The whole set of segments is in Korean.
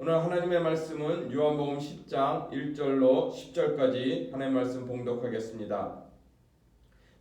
오늘 하나님의 말씀은 요한복음 10장 1절로 10절까지 하나님의 말씀 봉독하겠습니다.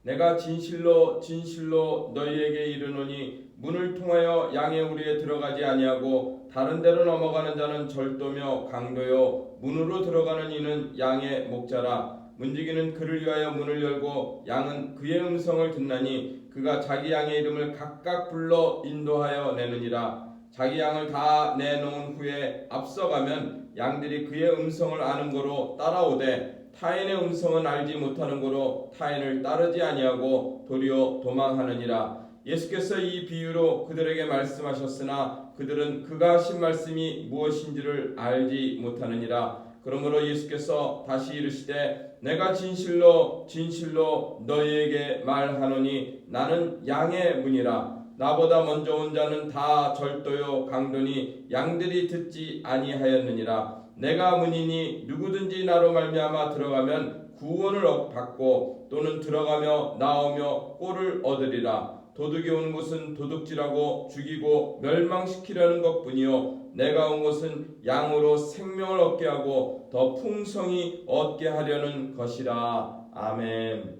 내가 진실로 진실로 너희에게 이르노니 문을 통하여 양의 우리에 들어가지 아니하고 다른 데로 넘어가는 자는 절도며 강도요 문으로 들어가는 이는 양의 목자라. 문지기는 그를 위하여 문을 열고 양은 그의 음성을 듣나니 그가 자기 양의 이름을 각각 불러 인도하여 내느니라. 자기 양을 다 내놓은 후에 앞서가면 양들이 그의 음성을 아는 거로 따라오되 타인의 음성은 알지 못하는 거로 타인을 따르지 아니하고 도리어 도망하느니라. 예수께서 이 비유로 그들에게 말씀하셨으나 그들은 그가 하신 말씀이 무엇인지를 알지 못하느니라. 그러므로 예수께서 다시 이르시되 내가 진실로 진실로 너희에게 말하노니 나는 양의 문이라. 나보다 먼저 온 자는 다 절도요 강도니 양들이 듣지 아니하였느니라. 내가 문이니 누구든지 나로 말미암아 들어가면 구원을 받고 또는 들어가며 나오며 꼴을 얻으리라. 도둑이 온 것은 도둑질하고 죽이고 멸망시키려는 것뿐이요 내가 온 것은 양으로 생명을 얻게 하고 더 풍성히 얻게 하려는 것이라. 아멘.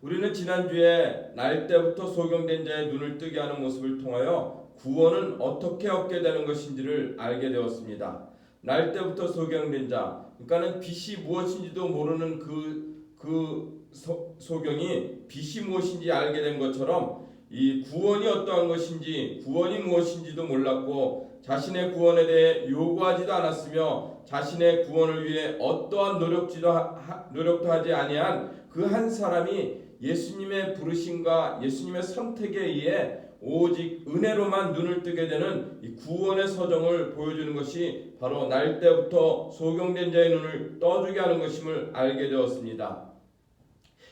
우리는 지난주에 날 때부터 소경된 자의 눈을 뜨게 하는 모습을 통하여 구원은 어떻게 얻게 되는 것인지를 알게 되었습니다. 날 때부터 소경된 자, 그러니까는 빛이 무엇인지도 모르는 소경이 빛이 무엇인지 알게 된 것처럼 이 구원이 어떠한 것인지 구원이 무엇인지도 몰랐고 자신의 구원에 대해 요구하지도 않았으며 자신의 구원을 위해 어떠한 노력도 하지 아니한 그 한 사람이 예수님의 부르심과 예수님의 선택에 의해 오직 은혜로만 눈을 뜨게 되는 이 구원의 서정을 보여주는 것이 바로 날 때부터 소경된 자의 눈을 떠주게 하는 것임을 알게 되었습니다.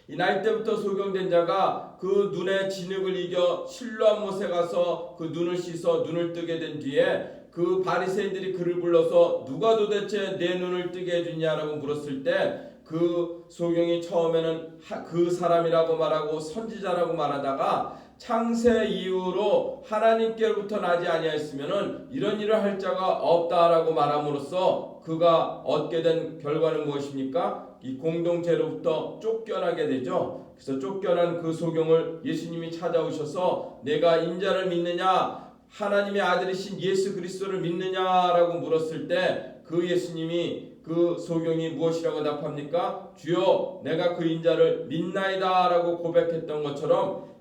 이 날 때부터 소경된 자가 그 눈의 진흙을 이겨 실로암 못에 가서 그 눈을 씻어 눈을 뜨게 된 뒤에 그 바리새인들이 그를 불러서 누가 도대체 내 눈을 뜨게 해주냐라고 물었을 때 그 소경이 처음에는 그 사람이라고 말하고 선지자라고 말하다가 창세 이후로 하나님께로부터 나지 아니하였으면은 이런 일을 할 자가 없다라고 말함으로써 그가 얻게 된 결과는 무엇입니까? 이 공동체로부터 쫓겨나게 되죠. 그래서 쫓겨난 그 소경을 예수님이 찾아오셔서 내가 인자를 믿느냐 하나님의 아들이신 예수 그리스도를 믿느냐라고 물었을 때 그 예수님이 그 소경이 무엇이라고 답합니까? 주여 내가 그 인자를 믿나이다 라고 고백했던 것처럼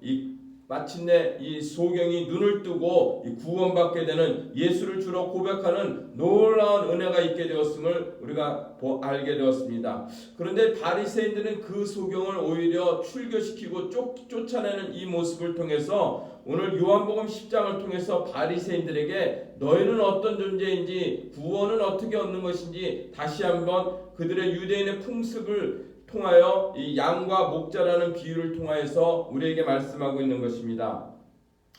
마침내 이 소경이 눈을 뜨고 구원받게 되는 예수를 주로 고백하는 놀라운 은혜가 있게 되었음을 우리가 알게 되었습니다. 그런데 바리새인들은 그 소경을 오히려 출교시키고 쫓아내는 이 모습을 통해서 오늘 요한복음 10장을 통해서 바리새인들에게 너희는 어떤 존재인지 구원은 어떻게 얻는 것인지 다시 한번 그들의 유대인의 풍습을 통하여 이 양과 목자라는 비유를 통하여서 우리에게 말씀하고 있는 것입니다.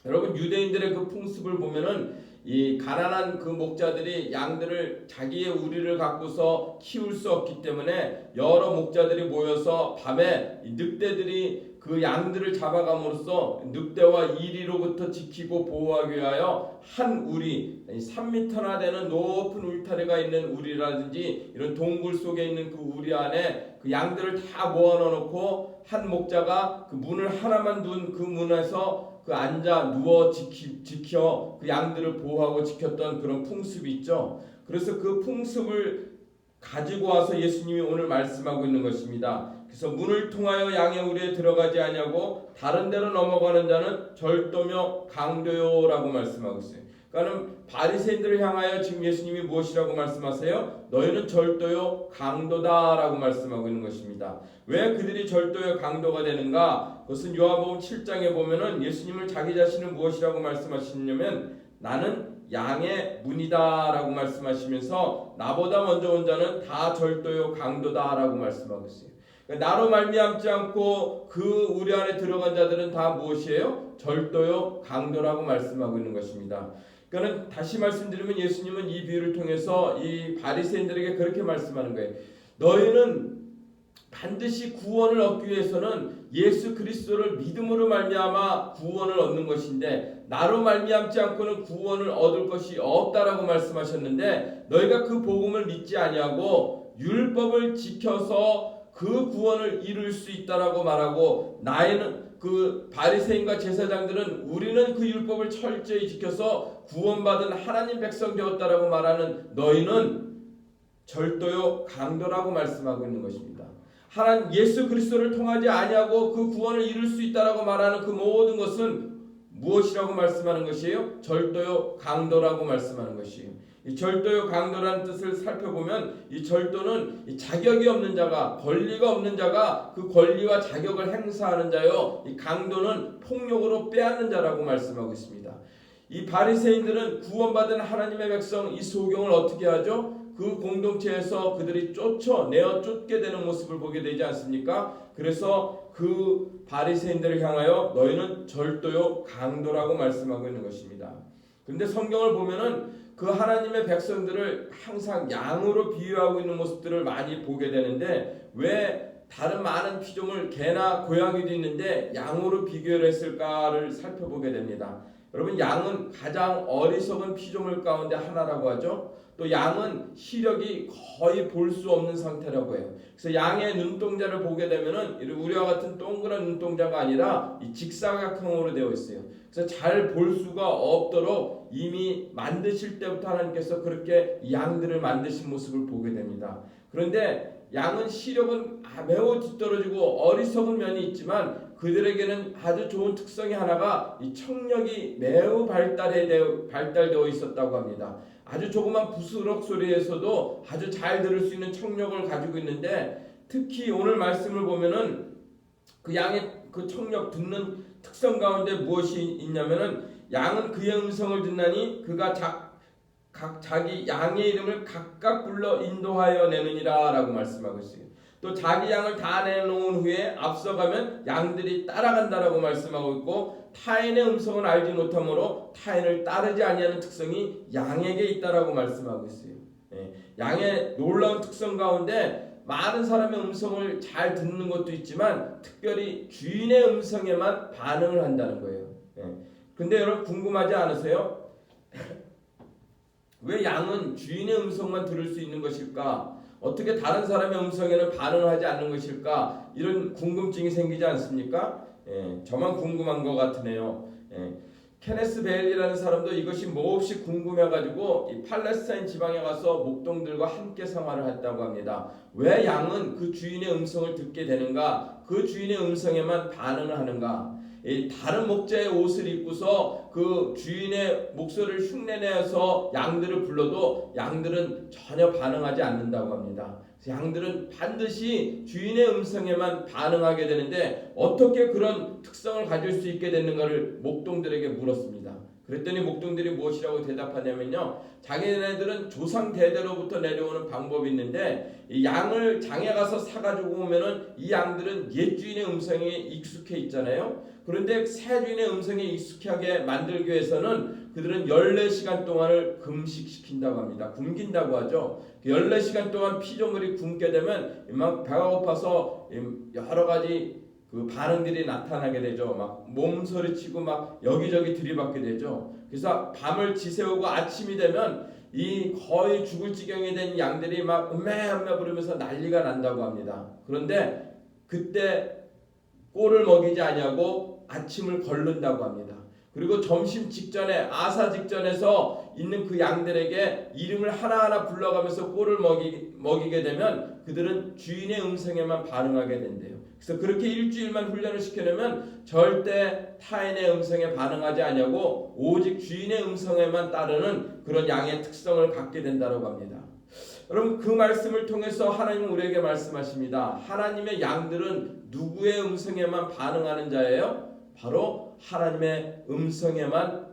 여러분 유대인들의 그 풍습을 보면은 이 가난한 그 목자들이 양들을 자기의 우리를 갖고서 키울 수 없기 때문에 여러 목자들이 모여서 밤에 늑대들이 그 양들을 잡아감으로써 늑대와 이리로부터 지키고 보호하기 위하여 한 우리 3m나 되는 높은 울타리가 있는 우리라든지 이런 동굴 속에 있는 그 우리 안에 그 양들을 다 모아놓고 한 목자가 그 문을 하나만 둔 그 문에서 그 앉아 누워 지켜 그 양들을 보호하고 지켰던 그런 풍습이 있죠. 그래서 그 풍습을 가지고 와서 예수님이 오늘 말씀하고 있는 것입니다. 그래서 문을 통하여 양의 우리에 들어가지 아니하고 다른 데로 넘어가는 자는 절도며 강도요라고 말씀하고 있어요. 그러니까 바리새인들을 향하여 지금 예수님이 무엇이라고 말씀하세요? 너희는 절도요 강도다라고 말씀하고 있는 것입니다. 왜 그들이 절도요 강도가 되는가? 그것은 요한복음 7장에 보면은 예수님을 자기 자신은 무엇이라고 말씀하시냐면 나는 양의 문이다라고 말씀하시면서 나보다 먼저 온 자는 다 절도요 강도다라고 말씀하고 있어요. 그러니까 나로 말미암지 않고 그 우리 안에 들어간 자들은 다 무엇이에요? 절도요 강도라고 말씀하고 있는 것입니다. 그러니까 다시 말씀드리면 예수님은 이 비유를 통해서 이 바리새인들에게 그렇게 말씀하는 거예요. 너희는 반드시 구원을 얻기 위해서는 예수 그리스도를 믿음으로 말미암아 구원을 얻는 것인데 나로 말미암지 않고는 구원을 얻을 것이 없다라고 말씀하셨는데 너희가 그 복음을 믿지 아니하고 율법을 지켜서 그 구원을 이룰 수 있다라고 말하고 나에는 그 바리새인과 제사장들은 우리는 그 율법을 철저히 지켜서 구원받은 하나님 백성 되었다라고 말하는 너희는 절도요 강도라고 말씀하고 있는 것입니다. 하나님 예수 그리스도를 통하지 아니하고 그 구원을 이룰 수 있다라고 말하는 그 모든 것은 무엇이라고 말씀하는 것이에요? 절도요 강도라고 말씀하는 것이에요. 이 절도요 강도라는 뜻을 살펴보면 이 절도는 이 자격이 없는 자가 권리가 없는 자가 그 권리와 자격을 행사하는 자요. 이 강도는 폭력으로 빼앗는 자라고 말씀하고 있습니다. 이 바리새인들은 구원받은 하나님의 백성 이 소경을 어떻게 하죠? 그 공동체에서 그들이 쫓아내어 쫓게 되는 모습을 보게 되지 않습니까? 그래서 그 바리새인들을 향하여 너희는 절도요 강도라고 말씀하고 있는 것입니다. 그런데 성경을 보면은 그 하나님의 백성들을 항상 양으로 비유하고 있는 모습들을 많이 보게 되는데 왜 다른 많은 피조물 개나 고양이도 있는데 양으로 비교를 했을까를 살펴보게 됩니다. 여러분 양은 가장 어리석은 피조물 가운데 하나라고 하죠. 또 양은 시력이 거의 볼 수 없는 상태라고 해요. 그래서 양의 눈동자를 보게 되면은 우리와 같은 동그란 눈동자가 아니라 이 직사각형으로 되어 있어요. 그래서 잘 볼 수가 없도록 이미 만드실 때부터 하나님께서 그렇게 양들을 만드신 모습을 보게 됩니다. 그런데 양은 시력은 매우 뒤떨어지고 어리석은 면이 있지만 그들에게는 아주 좋은 특성이 하나가 이 청력이 매우 발달되어 있었다고 합니다. 아주 조그만 부스럭 소리에서도 아주 잘 들을 수 있는 청력을 가지고 있는데 특히 오늘 말씀을 보면은 그 양의 그 청력 듣는 특성 가운데 무엇이 있냐면은 양은 그의 음성을 듣나니 그가 자기 양의 이름을 각각 불러 인도하여 내느니라 라고 말씀하고 있어요. 또 자기 양을 다 내놓은 후에 앞서가면 양들이 따라간다라고 말씀하고 있고 타인의 음성을 알지 못하므로 타인을 따르지 아니하는 특성이 양에게 있다라고 말씀하고 있어요. 양의 놀라운 특성 가운데 많은 사람의 음성을 잘 듣는 것도 있지만 특별히 주인의 음성에만 반응을 한다는 거예요. 근데 여러분 궁금하지 않으세요? 왜 양은 주인의 음성만 들을 수 있는 것일까? 어떻게 다른 사람의 음성에는 반응을 하지 않는 것일까? 이런 궁금증이 생기지 않습니까? 저만 궁금한 것 같으네요. 케네스 베일이라는 사람도 이것이 몹시 궁금해가지고 이 팔레스타인 지방에 가서 목동들과 함께 생활을 했다고 합니다. 왜 양은 그 주인의 음성을 듣게 되는가? 그 주인의 음성에만 반응을 하는가? 다른 목자의 옷을 입고서 그 주인의 목소리를 흉내내서 양들을 불러도 양들은 전혀 반응하지 않는다고 합니다. 양들은 반드시 주인의 음성에만 반응하게 되는데 어떻게 그런 특성을 가질 수 있게 됐는가를 목동들에게 물었습니다. 그랬더니 목동들이 무엇이라고 대답하냐면요, 자기네들은 조상 대대로부터 내려오는 방법이 있는데 이 양을 장에 가서 사가지고 오면은 이 양들은 옛 주인의 음성에 익숙해 있잖아요. 그런데 새 주인의 음성에 익숙하게 만들기 위해서는 그들은 14시간 동안을 금식시킨다고 합니다. 굶긴다고 하죠. 14시간 동안 피조물이 굶게 되면 막 배가 고파서 여러 가지 그 반응들이 나타나게 되죠. 막 몸서리치고 막 여기저기 들이받게 되죠. 그래서 밤을 지새우고 아침이 되면 이 거의 죽을 지경이 된 양들이 막 음메음메 부르면서 난리가 난다고 합니다. 그런데 그때 꼴을 먹이지 아니하고 아침을 걸른다고 합니다. 그리고 점심 직전에 아사 직전에서 있는 그 양들에게 이름을 하나하나 불러가면서 꼴을 먹이게 되면 그들은 주인의 음성에만 반응하게 된대요. 그래서 그렇게 일주일만 훈련을 시켜내면 절대 타인의 음성에 반응하지 아니하고 오직 주인의 음성에만 따르는 그런 양의 특성을 갖게 된다고 합니다. 여러분 그 말씀을 통해서 하나님은 우리에게 말씀하십니다. 하나님의 양들은 누구의 음성에만 반응하는 자예요? 바로 하나님의 음성에만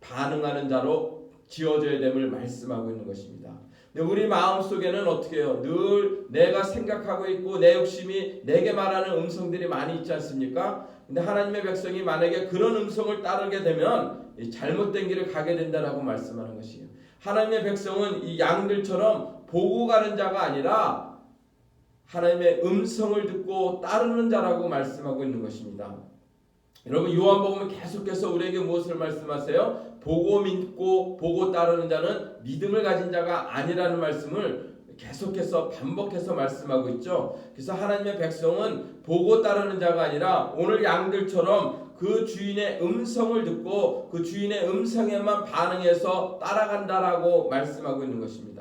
반응하는 자로 지어져야 됨을 말씀하고 있는 것입니다. 근데 우리 마음속에는 어떻게 해요? 늘 내가 생각하고 있고 내 욕심이 내게 말하는 음성들이 많이 있지 않습니까? 근데 하나님의 백성이 만약에 그런 음성을 따르게 되면 잘못된 길을 가게 된다라고 말씀하는 것이에요. 하나님의 백성은 이 양들처럼 보고 가는 자가 아니라 하나님의 음성을 듣고 따르는 자라고 말씀하고 있는 것입니다. 여러분 요한복음은 계속해서 우리에게 무엇을 말씀하세요? 보고 믿고 보고 따르는 자는 믿음을 가진 자가 아니라는 말씀을 계속해서 반복해서 말씀하고 있죠. 그래서 하나님의 백성은 보고 따르는 자가 아니라 오늘 양들처럼 그 주인의 음성을 듣고 그 주인의 음성에만 반응해서 따라간다라고 말씀하고 있는 것입니다.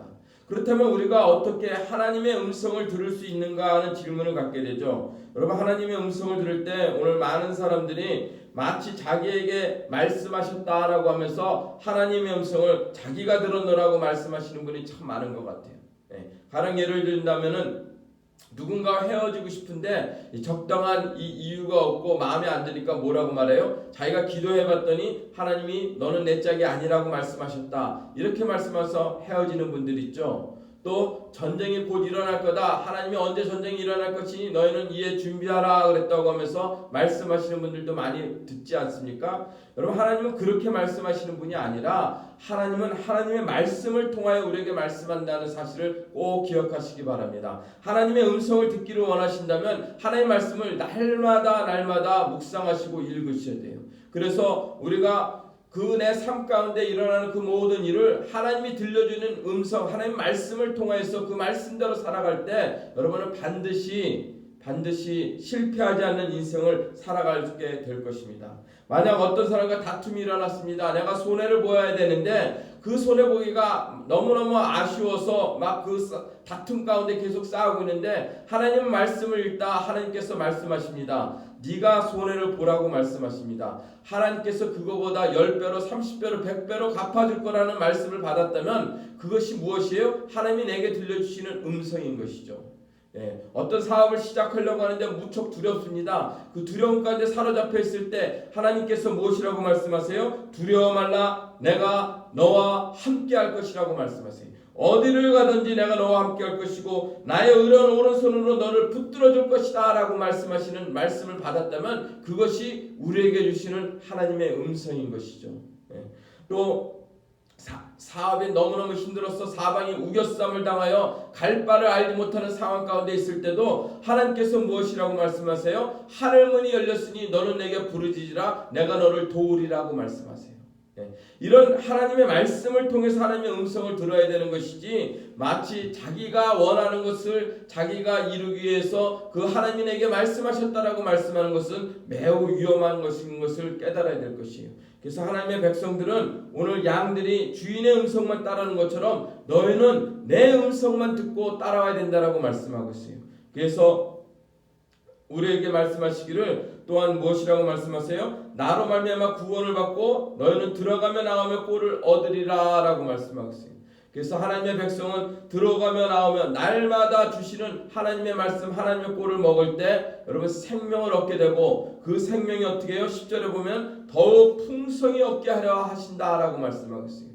그렇다면 우리가 어떻게 하나님의 음성을 들을 수 있는가 하는 질문을 갖게 되죠. 여러분 하나님의 음성을 들을 때 오늘 많은 사람들이 마치 자기에게 말씀하셨다라고 하면서 하나님의 음성을 자기가 들었노라고 말씀하시는 분이 참 많은 것 같아요. 가령 예를 든다면은 누군가와 헤어지고 싶은데 적당한 이유가 없고 마음에 안 드니까 뭐라고 말해요? 자기가 기도해봤더니 하나님이 너는 내 짝이 아니라고 말씀하셨다. 이렇게 말씀하셔서 헤어지는 분들 있죠. 또 전쟁이 곧 일어날 거다. 하나님이 언제 전쟁이 일어날 것이니 너희는 이에 준비하라 그랬다고 하면서 말씀하시는 분들도 많이 듣지 않습니까? 여러분 하나님은 그렇게 말씀하시는 분이 아니라 하나님은 하나님의 말씀을 통하여 우리에게 말씀한다는 사실을 꼭 기억하시기 바랍니다. 하나님의 음성을 듣기를 원하신다면 하나님의 말씀을 날마다 묵상하시고 읽으셔야 돼요. 그래서 우리가 그 내 삶 가운데 일어나는 그 모든 일을 하나님이 들려주는 음성, 하나님 말씀을 통해서 그 말씀대로 살아갈 때 여러분은 반드시 실패하지 않는 인생을 살아가게 될 것입니다. 만약 어떤 사람과 다툼이 일어났습니다. 내가 손해를 보아야 되는데 그 손해보기가 너무너무 아쉬워서 막 그 다툼 가운데 계속 싸우고 있는데 하나님 말씀을 읽다 하나님께서 말씀하십니다. 네가 손해를 보라고 말씀하십니다. 하나님께서 그거보다 10배로 30배로 100배로 갚아줄 거라는 말씀을 받았다면 그것이 무엇이에요? 하나님이 내게 들려주시는 음성인 것이죠. 어떤 사업을 시작하려고 하는데 무척 두렵습니다. 그 두려움 가운데 사로잡혀 있을 때 하나님께서 무엇이라고 말씀하세요? 두려워 말라 내가 너와 함께 할 것이라고 말씀하세요. 어디를 가든지 내가 너와 함께 할 것이고 나의 의로운 오른손으로 너를 붙들어 줄 것이다 라고 말씀하시는 말씀을 받았다면 그것이 우리에게 주시는 하나님의 음성인 것이죠. 또 사업이 너무너무 힘들어서 사방이 우겨쌈을 당하여 갈 바를 알지 못하는 상황 가운데 있을 때도 하나님께서 무엇이라고 말씀하세요? 하늘문이 열렸으니 너는 내게 부르짖으라 내가 너를 도우리라고 말씀하세요. 이런 하나님의 말씀을 통해서 하나님의 음성을 들어야 되는 것이지 마치 자기가 원하는 것을 자기가 이루기 위해서 그 하나님이 내게 말씀하셨다라고 말씀하는 것은 매우 위험한 것인 것을 깨달아야 될 것이에요. 그래서 하나님의 백성들은 오늘 양들이 주인의 음성만 따르는 것처럼 너희는 내 음성만 듣고 따라와야 된다라고 말씀하고 있어요. 그래서 우리에게 말씀하시기를 또한 무엇이라고 말씀하세요? 나로 말미암아 구원을 받고 너희는 들어가며 나오며 꼴을 얻으리라 라고 말씀하고 있어요. 그래서 하나님의 백성은 들어가며 나오며 날마다 주시는 하나님의 말씀 하나님의 꼴을 먹을 때 여러분 생명을 얻게 되고 그 생명이 어떻게 해요? 10절에 보면 더욱 풍성히 얻게 하려 하신다라고 말씀하고 있어요.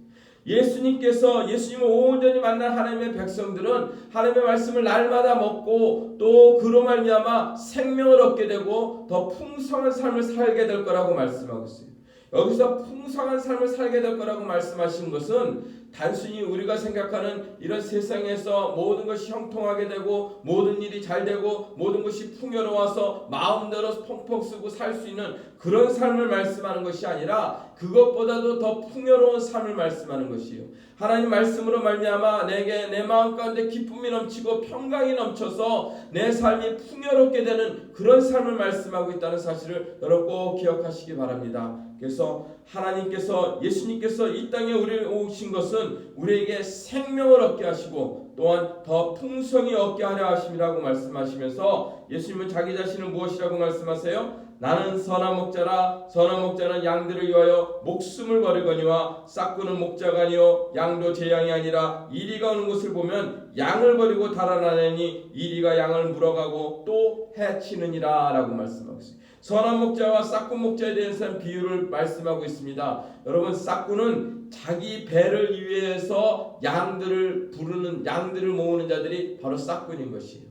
예수님을 온전히 만난 하나님의 백성들은 하나님의 말씀을 날마다 먹고 또 그로 말미암아 생명을 얻게 되고 더 풍성한 삶을 살게 될 거라고 말씀하고 있어요. 여기서 풍성한 삶을 살게 될 거라고 말씀하신 것은 단순히 우리가 생각하는 이런 세상에서 모든 것이 형통하게 되고 모든 일이 잘 되고 모든 것이 풍요로워서 마음대로 펑펑 쓰고 살 수 있는 그런 삶을 말씀하는 것이 아니라 그것보다도 더 풍요로운 삶을 말씀하는 것이에요. 하나님 말씀으로 말미암아 내게 내 마음 가운데 기쁨이 넘치고 평강이 넘쳐서 내 삶이 풍요롭게 되는 그런 삶을 말씀하고 있다는 사실을 여러분 꼭 기억하시기 바랍니다. 그래서 하나님께서 예수님께서 이 땅에 우리를 오신 것은 우리에게 생명을 얻게 하시고 또한 더 풍성히 얻게 하려 하심이라고 말씀하시면서 예수님은 자기 자신을 무엇이라고 말씀하세요? 나는 선한 목자라 선한 목자는 양들을 위하여 목숨을 버리거니와 싹구는 목자가 아니요 양도 제 양이 아니라 이리가 오는 곳을 보면 양을 버리고 달아나려니 이리가 양을 물어가고 또 해치느니라 라고 말씀하고 있습니다. 선한 목자와 싹군 목자에 대해서 비유를 말씀하고 있습니다. 여러분 싹군은 자기 배를 위해서 양들을 모으는 자들이 바로 싹군인 것이에요.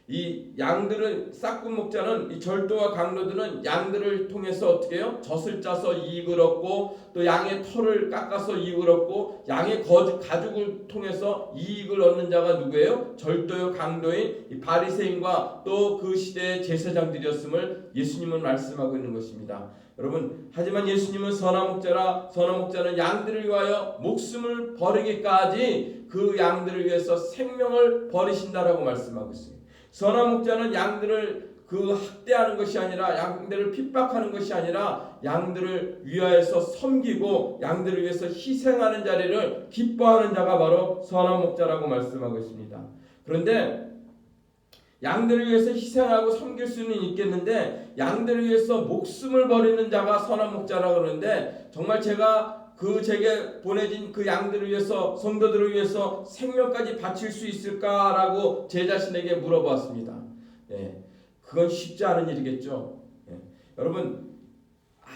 이 양들은 싹군 목자는 이 절도와 강도들은 양들을 통해서 어떻게 해요? 젖을 짜서 이익을 얻고 또 양의 털을 깎아서 이익을 얻고 양의 가죽을 통해서 이익을 얻는 자가 누구예요? 절도요 강도인 이 바리새인과 또 그 시대의 제사장들이었음을 예수님은 말씀하고 있는 것입니다. 여러분, 하지만 예수님은 선한 목자라, 선한 목자는 양들을 위하여 목숨을 버리기까지 그 양들을 위해서 생명을 버리신다라고 말씀하고 있어요. 선한 목자는 양들을 학대하는 것이 아니라, 양들을 핍박하는 것이 아니라 양들을 위하여서 섬기고 양들을 위해서 희생하는 자리를 기뻐하는 자가 바로 선한 목자라고 말씀하고 있습니다. 그런데 양들을 위해서 희생하고 섬길 수는 있겠는데 양들을 위해서 목숨을 버리는 자가 선한 목자라고 그러는데, 정말 제게 보내진 그 양들을 위해서, 성도들을 위해서 생명까지 바칠 수 있을까라고 제 자신에게 물어보았습니다. 그건 쉽지 않은 일이겠죠. 여러분,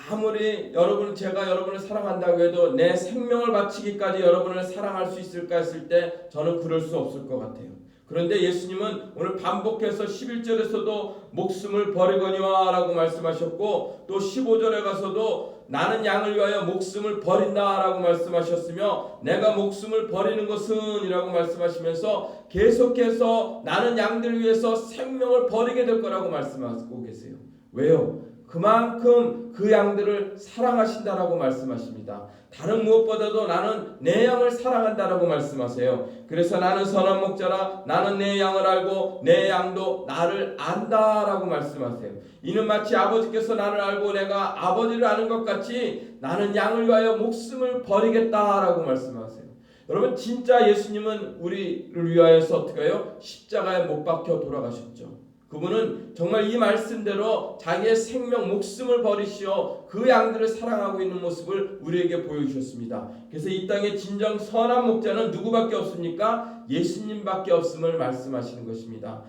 아무리 제가 여러분을 사랑한다고 해도 내 생명을 바치기까지 여러분을 사랑할 수 있을까 했을 때 저는 그럴 수 없을 것 같아요. 그런데 예수님은 오늘 반복해서 11절에서도 목숨을 버리거니와 라고 말씀하셨고, 또 15절에 가서도 나는 양을 위하여 목숨을 버린다 라고 말씀하셨으며, 내가 목숨을 버리는 것은 이라고 말씀하시면서 계속해서 나는 양들을 위해서 생명을 버리게 될 거라고 말씀하고 계세요. 왜요? 그만큼 그 양들을 사랑하신다라고 말씀하십니다. 다른 무엇보다도 나는 내 양을 사랑한다라고 말씀하세요. 그래서 나는 선한 목자라, 나는 내 양을 알고 내 양도 나를 안다라고 말씀하세요. 이는 마치 아버지께서 나를 알고 내가 아버지를 아는 것 같이 나는 양을 위하여 목숨을 버리겠다라고 말씀하세요. 여러분, 진짜 예수님은 우리를 위하여서 어떻게 해요? 십자가에 못 박혀 돌아가셨죠. 그분은 정말 이 말씀대로 자기의 생명, 목숨을 버리시어 그 양들을 사랑하고 있는 모습을 우리에게 보여주셨습니다. 그래서 이 땅에 진정 선한 목자는 누구밖에 없습니까? 예수님밖에 없음을 말씀하시는 것입니다.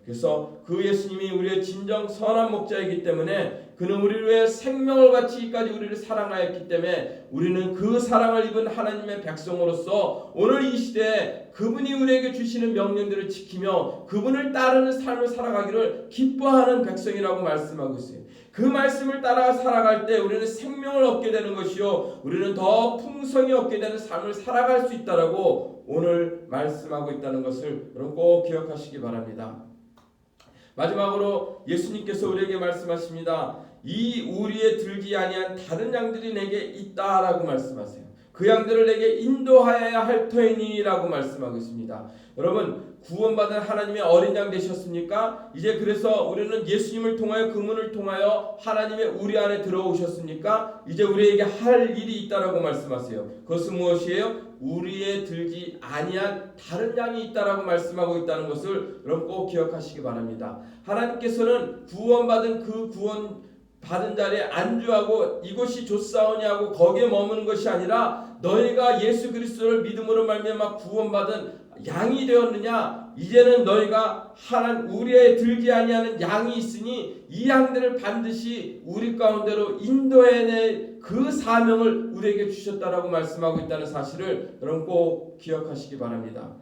그래서 그 예수님이 우리의 진정 선한 목자이기 때문에, 그는 우리를 위해 생명을 바치기까지 우리를 사랑하였기 때문에 우리는 그 사랑을 입은 하나님의 백성으로서 오늘 이 시대에 그분이 우리에게 주시는 명령들을 지키며 그분을 따르는 삶을 살아가기를 기뻐하는 백성이라고 말씀하고 있어요. 그 말씀을 따라 살아갈 때 우리는 생명을 얻게 되는 것이요, 우리는 더 풍성히 얻게 되는 삶을 살아갈 수 있다라고 오늘 말씀하고 있다는 것을 여러분 꼭 기억하시기 바랍니다. 마지막으로 예수님께서 우리에게 말씀하십니다. 이 우리에 들지 아니한 다른 양들이 내게 있다라고 말씀하세요. 그 양들을 내게 인도하여야 할 터이니라고 말씀하고 있습니다. 여러분, 구원받은 하나님의 어린 양 되셨습니까? 이제 그래서 우리는 예수님을 통하여, 그분을 통하여 하나님의 우리 안에 들어오셨습니까? 이제 우리에게 할 일이 있다라고 말씀하세요. 그것은 무엇이에요? 우리에 들지 아니한 다른 양이 있다라고 말씀하고 있다는 것을 여러분 꼭 기억하시기 바랍니다. 하나님께서는 구원받은 받은 자리에 안주하고 이곳이 좋사오니 하고 거기에 머무는 것이 아니라, 너희가 예수 그리스도를 믿음으로 말미암아 구원받은 양이 되었느냐? 이제는 너희가 우리에 들지 아니하는 양이 있으니 이 양들을 반드시 우리 가운데로 인도해낼 그 사명을 우리에게 주셨다라고 말씀하고 있다는 사실을 여러분 꼭 기억하시기 바랍니다.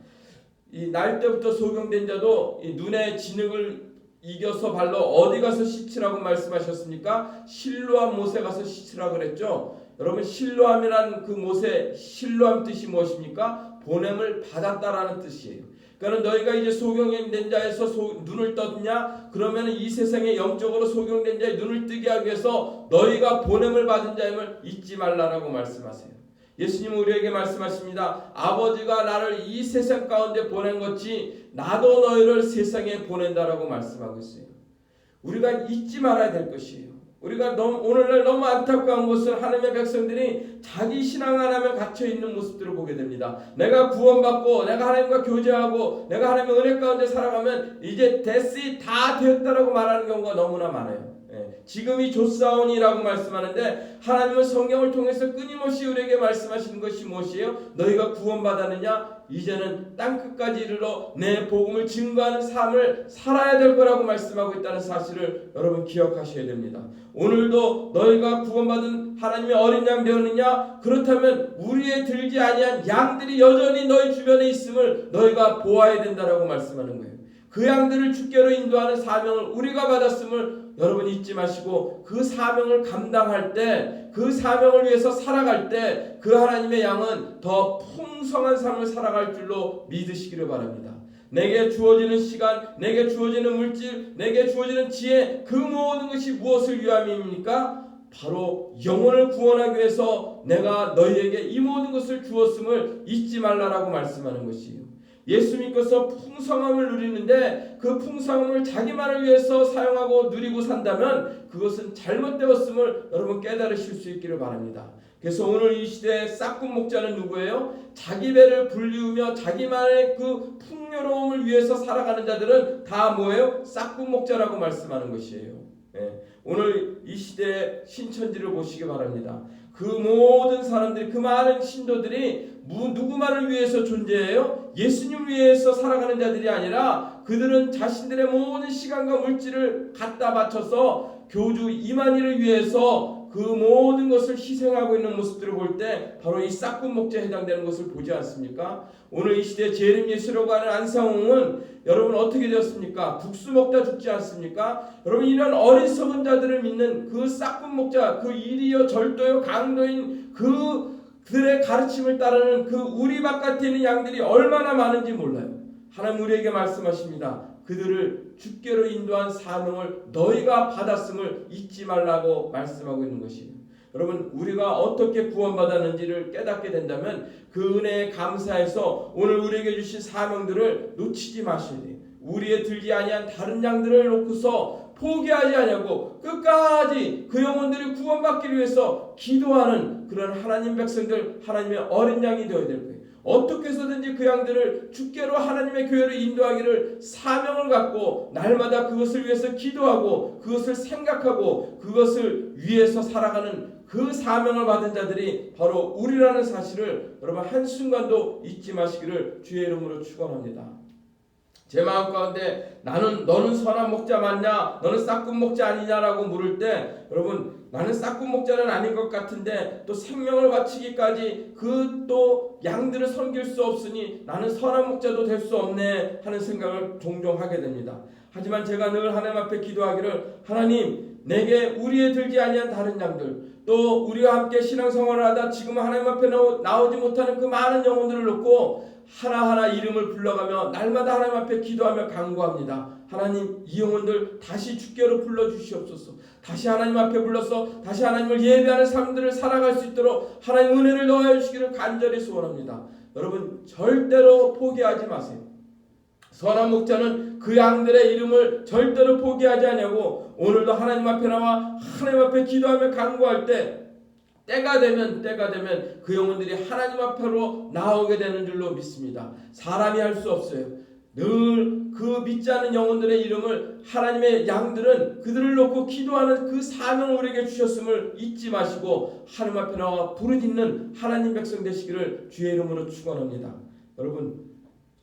이 날 때부터 소경된 자도 이 눈의 진흙을 이겨서 발로 어디 가서 씻으라고 말씀하셨습니까? 실로암 못에 가서 씻으라고 그랬죠. 여러분, 실로암이라는 그 못의 실로암 뜻이 무엇입니까? 보냄을 받았다라는 뜻이에요. 그러니까 너희가 이제 소경된 자에서 눈을 떴냐? 그러면 이 세상에 영적으로 소경된 자의 눈을 뜨게 하기 위해서 너희가 보냄을 받은 자임을 잊지 말라라고 말씀하세요. 예수님은 우리에게 말씀하십니다. 아버지가 나를 이 세상 가운데 보낸 것이 나도 너희를 세상에 보낸다라고 말씀하고 있어요. 우리가 잊지 말아야 될 것이에요. 우리가 오늘날 너무 안타까운 것은 하나님의 백성들이 자기 신앙 하나면 갇혀있는 모습들을 보게 됩니다. 내가 구원받고 내가 하나님과 교제하고 내가 하나님의 은혜 가운데 살아가면 이제 됐으이 다 되었다라고 말하는 경우가 너무나 많아요. 지금이 좋사오니라고 말씀하는데, 하나님은 성경을 통해서 끊임없이 우리에게 말씀하시는 것이 무엇이에요? 너희가 구원받았느냐? 이제는 땅끝까지 이르러 내 복음을 증거하는 삶을 살아야 될 거라고 말씀하고 있다는 사실을 여러분 기억하셔야 됩니다. 오늘도 너희가 구원받은 하나님의 어린 양 되었느냐? 그렇다면 우리에 들지 아니한 양들이 여전히 너희 주변에 있음을 너희가 보아야 된다라고 말씀하는 거예요. 그 양들을 주께로 인도하는 사명을 우리가 받았음을 여러분 잊지 마시고, 그 사명을 감당할 때, 그 사명을 위해서 살아갈 때 그 하나님의 양은 더 풍성한 삶을 살아갈 줄로 믿으시기를 바랍니다. 내게 주어지는 시간, 내게 주어지는 물질, 내게 주어지는 지혜, 그 모든 것이 무엇을 위함입니까? 바로 영혼을 구원하기 위해서 내가 너희에게 이 모든 것을 주었음을 잊지 말라라고 말씀하는 것이에요. 예수 믿고서 풍성함을 누리는데 그 풍성함을 자기만을 위해서 사용하고 누리고 산다면 그것은 잘못되었음을 여러분 깨달으실 수 있기를 바랍니다. 그래서 오늘 이 시대의 싹군 목자는 누구예요? 자기 배를 불리우며 자기만의 그 풍요로움을 위해서 살아가는 자들은 다 뭐예요? 싹군 목자라고 말씀하는 것이에요. 오늘 이 시대의 신천지를 보시기 바랍니다. 그 모든 사람들이, 그 많은 신도들이 누구만을 위해서 존재해요? 예수님을 위해서 살아가는 자들이 아니라 그들은 자신들의 모든 시간과 물질을 갖다 바쳐서 교주 이만희를 위해서 그 모든 것을 희생하고 있는 모습들을 볼 때 바로 이 싹군 목자에 해당되는 것을 보지 않습니까? 오늘 이 시대에 재림 예수라고 하는 안상홍은 여러분 어떻게 되었습니까? 국수 먹다 죽지 않습니까? 여러분 이런 어리석은 자들을 믿는 그 싹군 목자, 그 일이여 절도여 강도인 그들의 가르침을 따르는 그 우리 바깥에 있는 양들이 얼마나 많은지 몰라요. 하나님 우리에게 말씀하십니다. 그들을 주께로 인도한 사명을 너희가 받았음을 잊지 말라고 말씀하고 있는 것이에요. 여러분 우리가 어떻게 구원받았는지를 깨닫게 된다면 그 은혜에 감사해서 오늘 우리에게 주신 사명들을 놓치지 마셔야 돼요. 우리의 들지 아니한 다른 양들을 놓고서 포기하지 아니하고 끝까지 그 영혼들이 구원받기 위해서 기도하는 그런 하나님 백성들, 하나님의 어린 양이 되어야 될 거예요. 어떻게 해서든지 그 양들을 주께로 하나님의 교회를 인도하기를 사명을 갖고 날마다 그것을 위해서 기도하고 그것을 생각하고 그것을 위해서 살아가는 그 사명을 받은 자들이 바로 우리라는 사실을 여러분 한순간도 잊지 마시기를 주의 이름으로 축원합니다. 제 마음 가운데 너는 선한 목자 맞냐? 너는 싹군 목자 아니냐라고 물을 때 여러분 나는 싹군 목자는 아닌 것 같은데 또 생명을 바치기까지 그 또 양들을 섬길 수 없으니 나는 선한 목자도 될 수 없네 하는 생각을 종종 하게 됩니다. 하지만 제가 늘 하나님 앞에 기도하기를 하나님 내게 우리의 들지 아니한 다른 양들 또 우리와 함께 신앙생활을 하다 지금 하나님 앞에 나오지 못하는 그 많은 영혼들을 놓고 하나하나 이름을 불러가며 날마다 하나님 앞에 기도하며 간구합니다. 하나님 이 영혼들 다시 주께로 불러주시옵소서. 다시 하나님 앞에 불러서 다시 하나님을 예배하는 삶들을 살아갈 수 있도록 하나님 은혜를 넣어 주시기를 간절히 소원합니다. 여러분 절대로 포기하지 마세요. 선한 목자는 그 양들의 이름을 절대로 포기하지 않냐고 오늘도 하나님 앞에 나와 하나님 앞에 기도하며 간구할 때 때가 되면 그 영혼들이 하나님 앞으로 나오게 되는 줄로 믿습니다. 사람이 할 수 없어요. 늘 그 믿지 않는 영혼들의 이름을 하나님의 양들은 그들을 놓고 기도하는 그 사명을 우리에게 주셨음을 잊지 마시고 하나님 앞에 나와 부르짖는 하나님 백성 되시기를 주의 이름으로 축원합니다. 여러분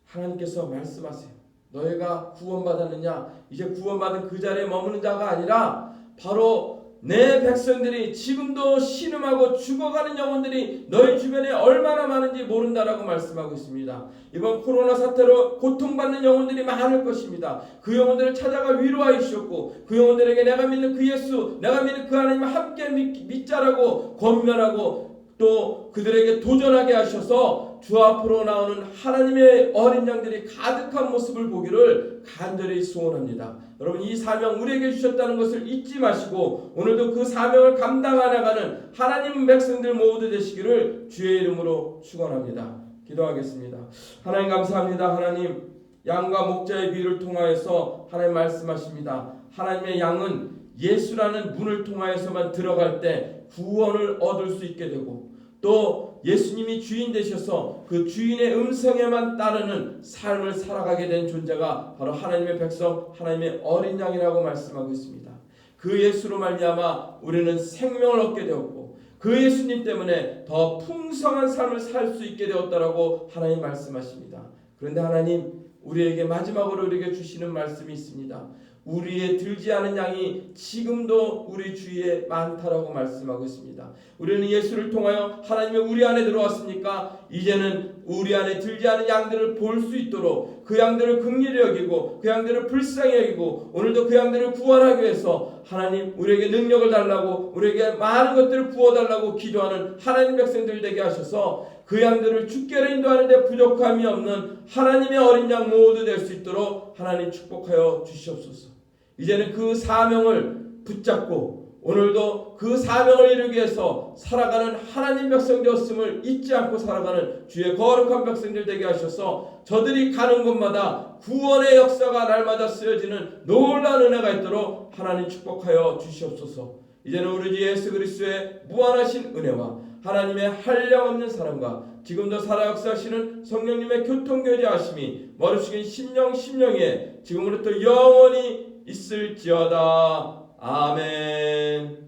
하나님께서 말씀하세요. 너희가 구원받았느냐? 이제 구원받은 그 자리에 머무는 자가 아니라 바로 내 백성들이 지금도 신음하고 죽어가는 영혼들이 너희 주변에 얼마나 많은지 모른다라고 말씀하고 있습니다. 이번 코로나 사태로 고통받는 영혼들이 많을 것입니다. 그 영혼들을 찾아가 위로하여 주셨고 그 영혼들에게 내가 믿는 그 예수, 내가 믿는 그 하나님을 함께 믿자라고 권면하고 또 그들에게 도전하게 하셔서 주 앞으로 나오는 하나님의 어린 양들이 가득한 모습을 보기를 간절히 소원합니다. 여러분 이 사명 우리에게 주셨다는 것을 잊지 마시고 오늘도 그 사명을 감당해 나가는 하나님 백성들 모두 되시기를 주의 이름으로 축원합니다. 기도하겠습니다. 하나님 감사합니다. 하나님 양과 목자의 비유를 통하여서 하나님 말씀하십니다. 하나님의 양은 예수라는 문을 통하여서만 들어갈 때 구원을 얻을 수 있게 되고 또 예수님이 주인 되셔서 그 주인의 음성에만 따르는 삶을 살아가게 된 존재가 바로 하나님의 백성, 하나님의 어린 양이라고 말씀하고 있습니다. 그 예수로 말미암아 우리는 생명을 얻게 되었고 그 예수님 때문에 더 풍성한 삶을 살 수 있게 되었다라고 하나님 말씀하십니다. 그런데 하나님 우리에게 마지막으로 우리에게 주시는 말씀이 있습니다. 우리의 들지 않은 양이 지금도 우리 주위에 많다라고 말씀하고 있습니다. 우리는 예수를 통하여 하나님의 우리 안에 들어왔으니까 이제는 우리 안에 들지 않은 양들을 볼 수 있도록 그 양들을 긍휼히 여기고 그 양들을 불쌍히 여기고 오늘도 그 양들을 구원하기 위해서 하나님 우리에게 능력을 달라고 우리에게 많은 것들을 부어달라고 기도하는 하나님 백성들 되게 하셔서 그 양들을 주께로 인도하는 데 부족함이 없는 하나님의 어린 양 모두 될 수 있도록 하나님 축복하여 주시옵소서. 이제는 그 사명을 붙잡고 오늘도 그 사명을 이루기 위해서 살아가는 하나님 백성 되었음을 잊지 않고 살아가는 주의 거룩한 백성들 되게 하셔서 저들이 가는 곳마다 구원의 역사가 날마다 쓰여지는 놀라운 은혜가 있도록 하나님 축복하여 주시옵소서. 이제는 우리 주 예수 그리스도의 무한하신 은혜와 하나님의 한량없는 사랑과 지금도 살아 역사하시는 성령님의 교통교제하심이 머리숙인 심령에 지금으로부터 영원히 있을지어다. 아멘.